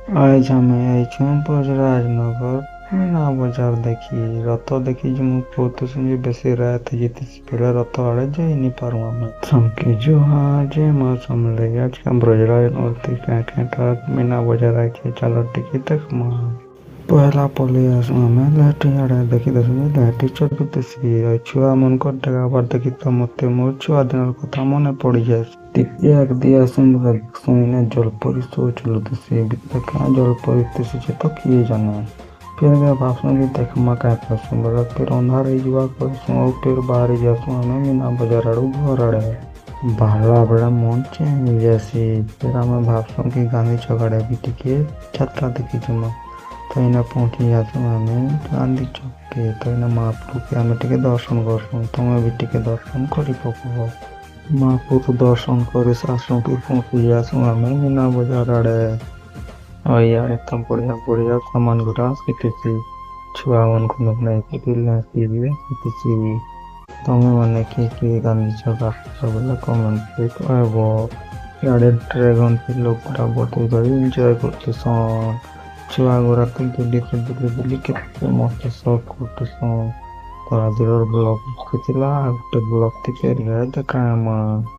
আজ আমি আইছি রাজনগর মীনা বজার দেখি রথ দেখি যে ମୁଁ କହୁଥିଲି ବେଶୀ ରାତ ଯେତିକି ପିଲା ରଥ ଆଡେ ଯାଇ ନି ପାରୁ ଆମେ ସମକି ଜୁହା ଯେ ମୌସମ ଲାଗି ଆଜକା ବ୍ରଜରାଜ ନର୍ତି କାଁଟା ମୀନା ବଜାର ଆଇଛି ଚାଲ ଟିକେ ଦେଖମା ପହଲା ପଲେଇ ଆସୁ ଆମେ ଲାଠି ଆଡେ ଦେଖି ଦେଖୁ ଲାଠି ଚଢୁଥିସି ଛୁଆ ମାନଙ୍କର ଡେଗାବାର ଦେଖି ତ ମତେ ମୋର ଛୁଆ ଦିନର କଥା ମନେ ପଡିଯାଏ ଟିକେ ଆଗଦି ଆସୁନ ଶୁଣିନେ ଜଲପରି ଶୋ ଚଲୁଥିସି ଭିତରେ କାଁ ଜଲପରି ଦିଶୁଛି ତ କିଏ ଜାନେ फिर मैं भाषण भी देखमा कहता सुन बड़ा फिर अंधार ही जुआ कर सुनो फिर बाहर ही जासु हमें मीना बाजार आड़ू घर आड़े बाहला बड़ा मन चेंज जैसी फिर हमें भाषण की गांधी चौक भी टिके छत्ता देखी जुमा तो इन्हें पहुंची जासु हमें गांधी चौक के तो इन्हें महाप्रभु के हमें टिके दर्शन करसु तुम्हें भी टिके दर्शन करी पको महाप्रभु दर्शन करे सासु फिर पहुंची जासु हमें मीना बाजार आड़े यार एकदम बढ़िया बढ़िया सामान गुड़ा सीखी छुआ मन को नहीं पिला सीबी सीखी तमे माने की गांधी जगह सब कमेंट पे कहबो यार ड्रैगन पे लोग गुड़ा बहुत गई एंजॉय करते सन छुआ गुड़ा तो बुली के मस्त सब करते सन तोरा दिलर ब्लॉग खिचला गोटे ब्लॉग टिके देखा